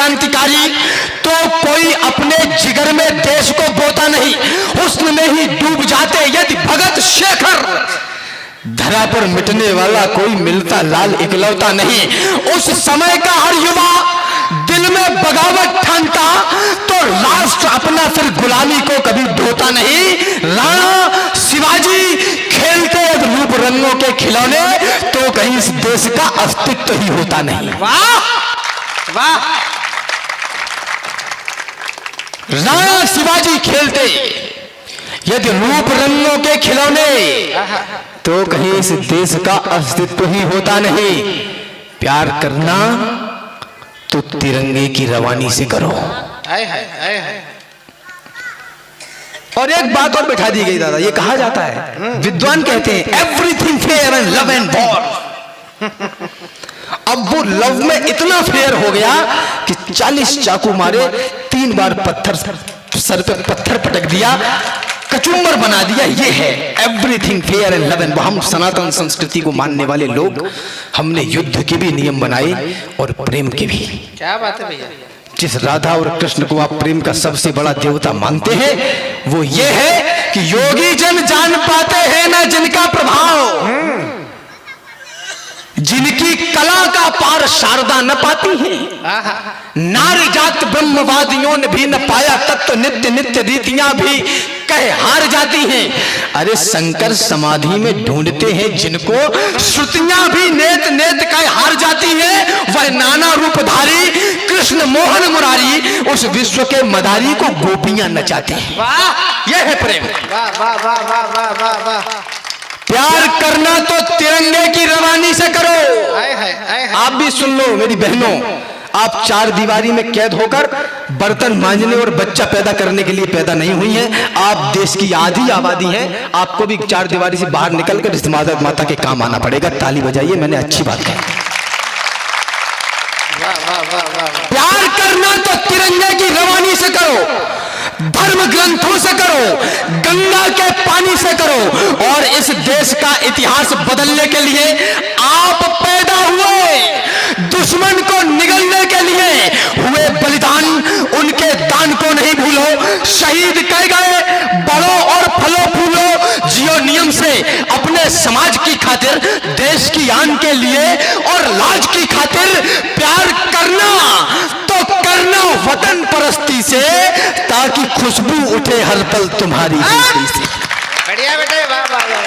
क्रांतिकारी, तो कोई अपने जिगर में देश को बोता नहीं, हुस्न में ही डूब जाते यदि भगत शेखर। धरा पर मिटने वाला कोई मिलता लाल इकलौता नहीं। उस समय का हर युवा दिल में बगावत ठानता, तो राष्ट्र अपना फिर गुलामी को कभी ढोता नहीं। राणा शिवाजी खेलते रूप रंगों के खिलौने, तो कहीं इस देश का अस्तित्व ही होता नहीं। वाह वाह। राणा शिवाजी खेलते यदि रूप रंगों के खिलौने, तो कहीं इस देश का अस्तित्व ही होता नहीं। प्यार करना तो तिरंगे की रवानी से करो। और एक बात और बैठा दी गई दादा, ये कहा जाता है, विद्वान कहते हैं everything fair and love and war. अब वो लव में इतना फेयर हो गया कि 40 चाकू मारे, 3 बार पत्थर सर पे पत्थर पटक दिया, कचुम्बर बना दिया। ये है everything fair and love and war. हम सनातन संस्कृति को मानने वाले लोग, हमने युद्ध के भी नियम बनाए और प्रेम के भी। क्या बात है भैया। जिस राधा और कृष्ण को आप प्रेम का सबसे बड़ा देवता मानते हैं, वो ये है कि योगी जन जान पाते हैं ना जिनका प्रभाव, जिनकी कला का पार शारदा न पाती है। नारी जात ब्रह्मवादियों ने भी न पाया तत्व, नित्य नित्य रीतियां भी कहे हार जाती हैं। अरे शंकर समाधि में ढूंढते हैं जिनको, श्रुतियां भी नेत नेत कहे हार जाती हैं। वह नाना रूपधारी कृष्ण मोहन मुरारी, उस विश्व के मदारी को गोपियां नचाती हैं। वाह, यह है प्रेम। वाह वाह वाह वाह वाह वाह वाह। प्यार करना तो तिरंगे की रवानी से करो। आए है, आए है। आप भी सुन लो मेरी बहनों, आप 4 दीवारी में कैद होकर बर्तन मांजने और बच्चा पैदा करने के लिए पैदा नहीं हुई हैं। आप देश की आधी आबादी हैं। आपको भी 4 दीवारी से बाहर निकलकर इस माता के काम आना पड़ेगा। ताली बजाइए, मैंने अच्छी बात कही। प्यार करना तो तिरंगे की रवानी से करो, धर्म ग्रंथों से करो, गंगा के पानी से करो। और इस देश का इतिहास बदलने के लिए आप पैदा हुए, दुश्मन को निगलने के लिए हुए बलिदान, उनके दान को नहीं भूलो। शहीद कह गए, बढ़ो और फलो फूलो, जियो नियम से अपने समाज की खातिर, देश की आन के लिए और लाज की खातिर। प्यार करना तो करना वतन परस्ती से, ताकि खुशबू उठे हर पल तुम्हारी बेटी से। बढ़िया बेटे, वाह वाह वाह।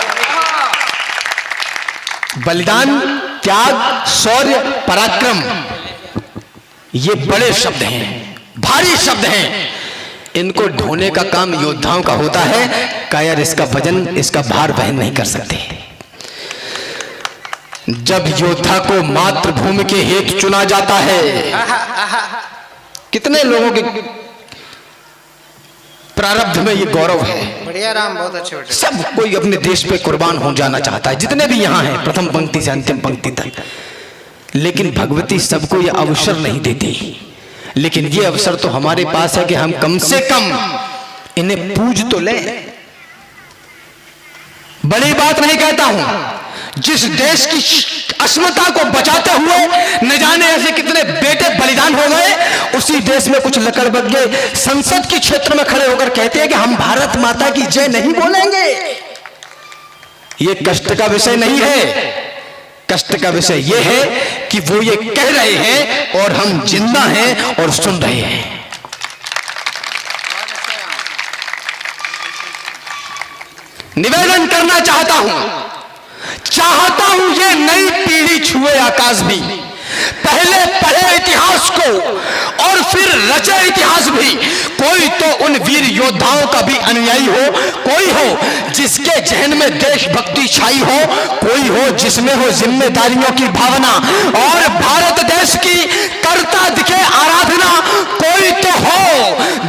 बलिदान, त्याग, शौर्य, पराक्रम, ये बड़े शब्द हैं, भारी शब्द हैं। इनको ढोने का काम योद्धाओं का होता है। कायर इसका वजन, इसका भार वहन नहीं कर सकते। जब योद्धा को मातृभूमि के हेतु चुना जाता है, कितने लोगों के प्रारब्ध में ये गौरव है। बढ़िया राम, बहुत अच्छे बेटे। सब कोई अपने देश पे कुर्बान हो जाना चाहता है, जितने भी यहाँ हैं, प्रथम पंक्ति से अंतिम पंक्ति तक। लेकिन भगवती सबको ये अवसर नहीं देती। लेकिन ये अवसर तो हमारे पास है कि हम कम से कम इन्हें पूज तो लें। बड़ी बात नहीं कहता हूं, जिस देश की अस्मिता को बचाते हुए न जाने ऐसे कितने बेटे बलिदान हो गए, उसी देश में कुछ लकड़बग्गे संसद के क्षेत्र में खड़े होकर कहते हैं कि हम भारत माता की जय नहीं बोलेंगे। ये कष्ट का विषय नहीं है। कष्ट का विषय यह है कि वो ये कह रहे हैं और हम जिंदा हैं और सुन रहे हैं। निवेदन करना चाहता हूं ये नई पीढ़ी छुए आकाश भी, पहले पढ़े इतिहास को और फिर रचे इतिहास भी। कोई तो उन वीर योद्धाओं का भी अनुयायी हो, कोई हो जिसके जहन में देशभक्ति छाई हो, कोई हो जिसमें हो जिम्मेदारियों की भावना और भारत देश की करता दिखे आराधना। कोई तो हो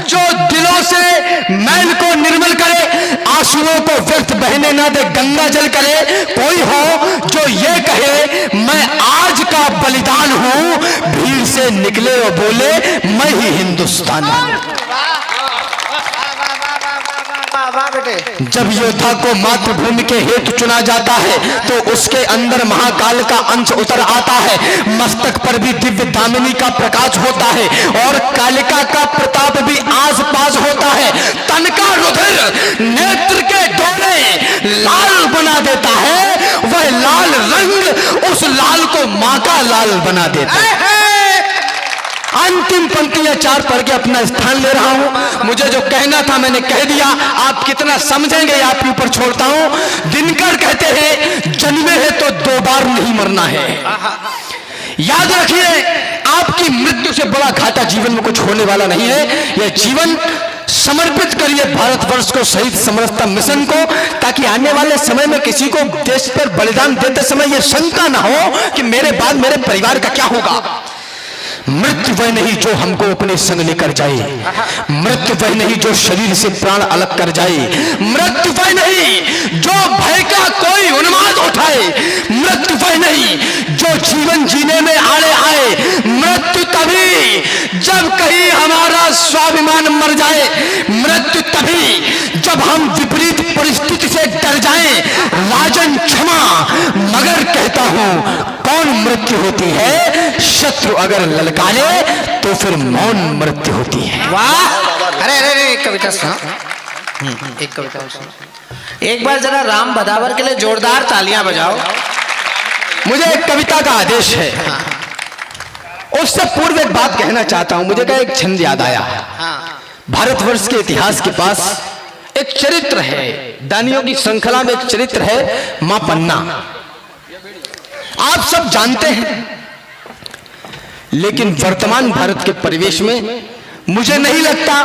जो दिलों से मैल को निर्मल करे, आंसुओं को व्यर्थ बहने ना दे, गंगा जल करे। कोई हो जो ये कहे मैं आज का बलिदान हूं, भीड़ से निकले और बोले मैं ही हिंदुस्तानी हूं। वाह वाह बेटे। जब योद्धा को मातृभूमि के हेतु चुना जाता है तो उसके अंदर महाकाल का अंश उतर आता है, मस्तक पर भी दिव्य दामिनी का प्रकाश होता है और कालिका का प्रताप भी आस पास होता है। तन का रुधिर नेत्र के डोले लाल बना देता है, वह लाल रंग उस लाल को मां का लाल बना देता है। अंतिम पंक्तियां 4 पढ़ के अपना स्थान ले रहा हूं। मुझे जो कहना था मैंने कह दिया, आप कितना समझेंगे आपके ऊपर छोड़ता हूं। दिनकर कहते हैं जन्मे हैं तो 2 बार नहीं मरना है। याद रखिए, आपकी मृत्यु से बड़ा घाटा जीवन में कुछ होने वाला नहीं है। यह जीवन समर्पित करिए भारतवर्ष को, शहीद समरसता मिशन को, ताकि आने वाले समय में किसी को देश पर बलिदान देते समय यह शंका ना हो कि मेरे बाद मेरे परिवार का क्या होगा। मृत्यु वह नहीं जो हमको अपने संग लेकर जाए, मृत्यु वह नहीं जो शरीर से प्राण अलग कर जाए, मृत्यु वह नहीं जो भय का कोई उन्माद उठाए, मृत्यु वह नहीं जो जीवन जीने में आड़े आए, मृत्यु तभी जब कहीं हमारा स्वाभिमान मर जाए, मृत्यु तभी जब हम विपरीत परिस्थिति से डर जाएं। राजन क्षमा मगर कहता हूं कौन मृत्यु होती है, शत्रु अगर ललकारे तो फिर मौन मृत्यु होती है। वाह। अरे अरे अरे एक कविता सुनो, एक कविता सुनो। एक बार जरा राम बदावर के लिए जोरदार तालियां बजाओ। मुझे एक कविता का आदेश है। उससे पूर्व एक बात कहना चाहता हूं। मुझे का एक छंद याद आया। भारतवर्ष के इतिहास के पास एक चरित्र है, दानियों की श्रृंखला में एक चरित्र है, मां पन्ना। आप सब जानते हैं, लेकिन वर्तमान भारत के परिवेश में मुझे नहीं लगता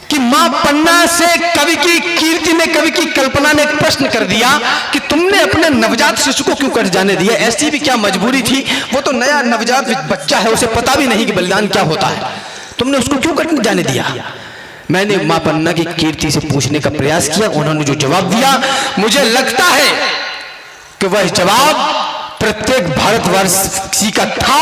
कि मां पन्ना से कवि की कीर्ति ने, कवि की कल्पना ने एक प्रश्न कर दिया कि तुमने अपने नवजात शिशु को क्यों कट जाने दिया। ऐसी भी क्या मजबूरी थी, वो तो नया नवजात बच्चा है, उसे पता भी नहीं कि बलिदान क्या होता है, तुमने उसको क्यों कटने जाने दिया। मैंने मां पन्ना की कीर्ति से पूछने का प्रयास किया, उन्होंने जो जवाब दिया, मुझे लगता है कि वह जवाब प्रत्येक भारतवर्षी का था,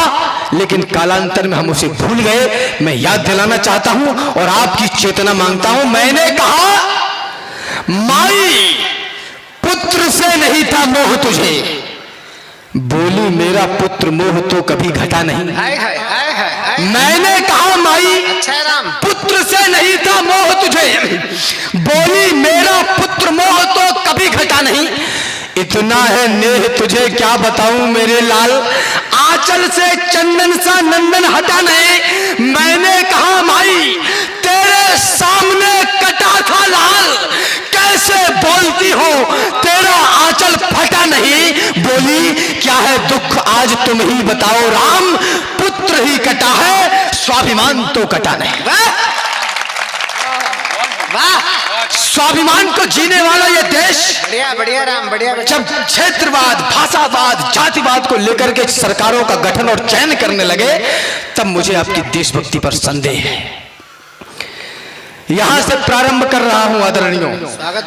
लेकिन कालांतर में हम उसे भूल गए। मैं याद दिलाना चाहता हूं और आपकी चेतना मांगता हूं। मैंने कहा, माई पुत्र से नहीं था मोह तुझे, बोली मेरा पुत्र मोह तो कभी घटा नहीं। हाय हाय हाय हाय। मैंने कहा, माई अच्छा राम, पुत्र से नहीं था मोह तुझे, बोली मेरा पुत्र मोह तो कभी घटा नहीं। इतना है नेह तुझे क्या बताऊं मेरे लाल, आंचल से चंदन सा नंदन हटा नहीं। मैंने कहा, माई तेरे सामने कटा था लाल, कैसे बोलती हो तेरा आंचल फटा नहीं। बोली क्या है दुख आज तुम ही बताओ राम, पुत्र ही कटा है स्वाभिमान तो कटा नहीं। वाह। स्वाभिमान को जीने वाला ये देश बढ़िया बढ़िया राम, बढ़िया। जब क्षेत्रवाद, भाषावाद, जातिवाद को लेकर के सरकारों का गठन और चयन करने लगे, तब मुझे आपकी देशभक्ति पर संदेह है। यहां से प्रारंभ कर रहा हूं आदरणीयों,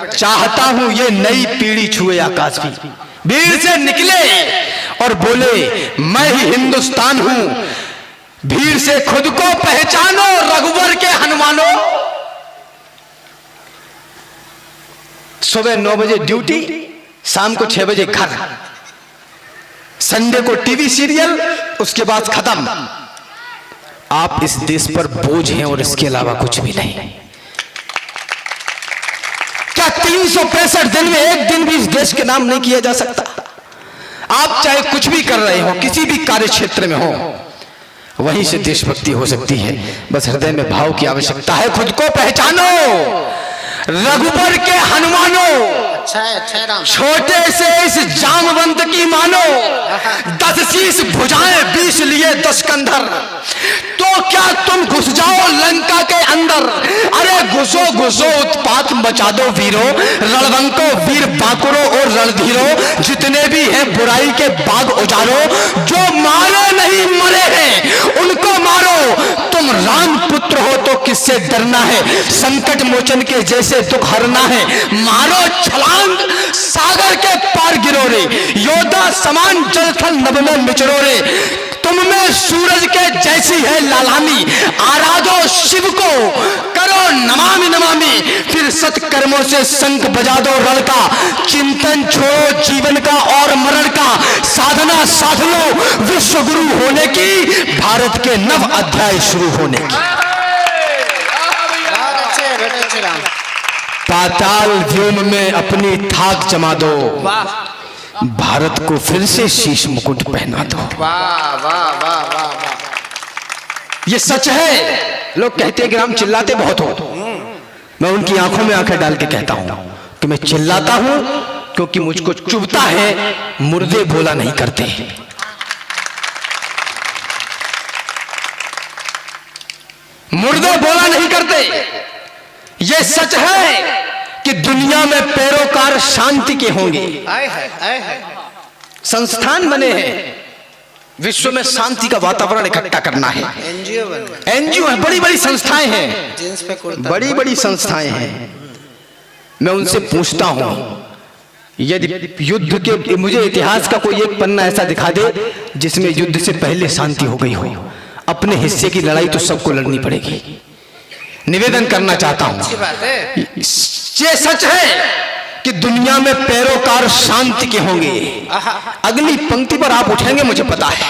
चाहता हूं ये नई पीढ़ी छुए आकाश भी, भीड़ से निकले और बोले मैं ही हिंदुस्तान हूं। भीड़ से खुद को पहचानो रघुवर के हनुमानों। सुबह 9 बजे ड्यूटी, शाम को 6 बजे घर, संडे को टीवी सीरियल, उसके बाद खत्म। आप इस देश पर बोझ हैं और इसके अलावा कुछ भी नहीं। क्या 365 दिन में एक दिन भी इस देश के नाम नहीं किया जा सकता? आप चाहे कुछ भी कर रहे हो, किसी भी कार्य क्षेत्र में हो, वहीं से देशभक्ति हो सकती है। बस हृदय में भाव की आवश्यकता है। खुद को पहचानो रघुबर के हनुमानों। अच्छा है राम। छोटे से इस जामवंत की मानो, 10 शीश भुजाएं 20 लिए 10 कंधर। तो क्या तुम घुस जाओ लंका के अंदर? अरे घुसो घुसो उत्पात मचा दो वीरो, रणवंको वीर बाकुरो और रणधीरो, जितने भी हैं बुराई के बाग उजारो। जो मारे नहीं मरे हैं उनको मारो। तुम राम पुत्र हो तो किससे डरना है? संकट मोचन के जैसे दुख हरना है। मारो छलांग सागर के पार गिरो रे, योद्धा समान जलथल नभ में मिचरो रे। तुम में सूरज के जैसी है लालामी, आराधो शिव को, करो नमामि नमामि, फिर सत्कर्मों से शंख बजा दो रण का, चिंतन छोड़ो जीवन का और मरण का, साधना साध लो विश्व गुरु होने की, भारत के नव अध्याय शुरू होने की। पाताल व्योम में अपनी थाक जमा दो, भारत को फिर से शीश मुकुट पहना दो। वाह वाह वाह वाह, ये सच है। लोग कहते हैं कि हम चिल्लाते बहुत हो, मैं उनकी आंखों में आंखें डाल के कहता हूं कि मैं चिल्लाता हूं क्योंकि मुझको चुभता है, मुर्दे बोला नहीं करते। मुर्दे बोला नहीं करते। ये सच है कि दुनिया में पैरोकार शांति के होंगे। संस्थान बने हैं विश्व में शांति का वातावरण इकट्ठा करना है। एनजीओ है, बड़ी बड़ी संस्थाएं हैं, बड़ी बड़ी संस्थाएं हैं। मैं उनसे पूछता हूं यदि युद्ध के, मुझे इतिहास का कोई एक पन्ना ऐसा दिखा दे जिसमें युद्ध से पहले शांति हो गई हो। अपने हिस्से की लड़ाई तो सबको लड़नी पड़ेगी। निवेदन करना चाहता हूं, ये सच है कि दुनिया में पैरोकार शांति के होंगे। अगली पंक्ति पर आप उठेंगे मुझे पता है।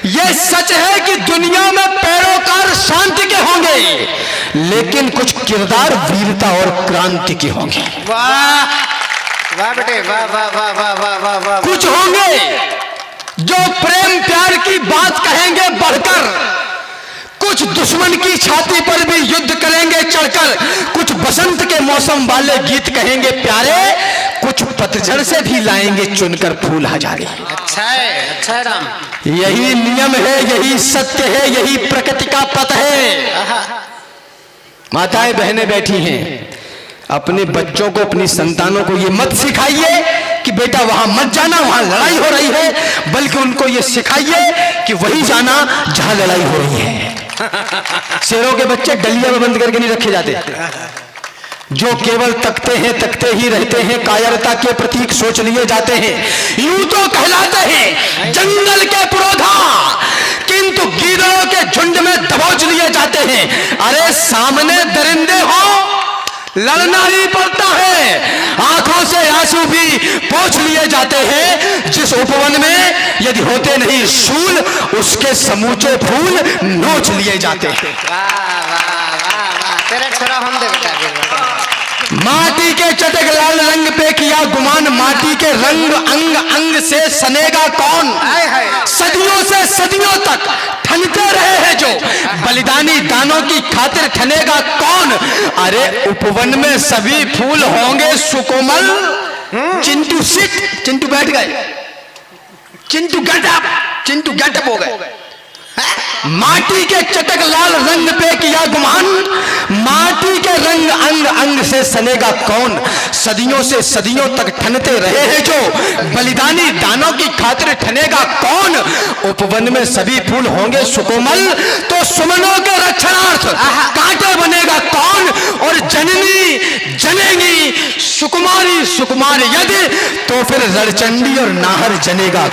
यह सच है कि दुनिया में पैरोकार शांति के होंगे, लेकिन कुछ किरदार वीरता और क्रांति के होंगे। वाह वाह बेटे वाह वाह वाह वाह वाह वाह वाह। कुछ होंगे जो प्रेम प्यार की बात कहेंगे बढ़कर, कुछ दुश्मन की छाती पर भी युद्ध करेंगे चढ़कर, कुछ बसंत के मौसम वाले गीत कहेंगे प्यारे, कुछ पतझड़ से भी लाएंगे चुनकर फूल हजारे। अच्छा है राम। यही नियम है, यही सत्य है, यही प्रकृति का पथ है। माताएं बहनें बैठी हैं, अपने बच्चों को, अपनी संतानों को ये मत सिखाइए कि बेटा वहां मत जाना, वहां लड़ाई हो रही है, बल्कि उनको ये सिखाइए कि वही जाना जहां लड़ाई हो रही है। शेरों के बच्चे डलिया में बंद करके नहीं रखे जाते, जो केवल तकते ही रहते हैं, कायरता के प्रतीक सोच लिए जाते हैं। यूं तो कहलाते हैं जंगल के पुरोधा, किंतु गिरोह के झुंड में दबोच लिए जाते हैं। अरे सामने दरिंदे हो, लड़ना ही पड़ता है। आंखों से आंसू भी पोंछ लिए जाते हैं। जिस उपवन में यदि होते नहीं शूल, उसके समूचे फूल नोच लिए जाते हैं। तेरा छोरा हम दे बेटा। माटी के चटक लाल रंग पे किया गुमान, माटी के रंग अंग अंग से सनेगा कौन। सदियों से सदियों तक ठनते रहे हैं जो, बलिदानी दानों की खातिर ठनेगा कौन। अरे उपवन में सभी फूल होंगे सुकोमल। चिंटू सिट, चिंटू बैठ गए, चिंटू गेट अप हो गए। माटी के चटक लाल रंग पे किया गुमान, माटी के रंग अंग अंग से सनेगा कौन। सदियों से सदियों तक ठनते रहे हैं जो, बलिदानी दानों की खातिर ठनेगा कौन। उपवन में सभी फूल होंगे सुकोमल, तो सुमनों के रक्षणार्थ कांटे बनेगा कौन। और जननी जनेगी सुकुमारी सुकुमार यदि, तो फिर रणचंडी और नाहर जनेगा।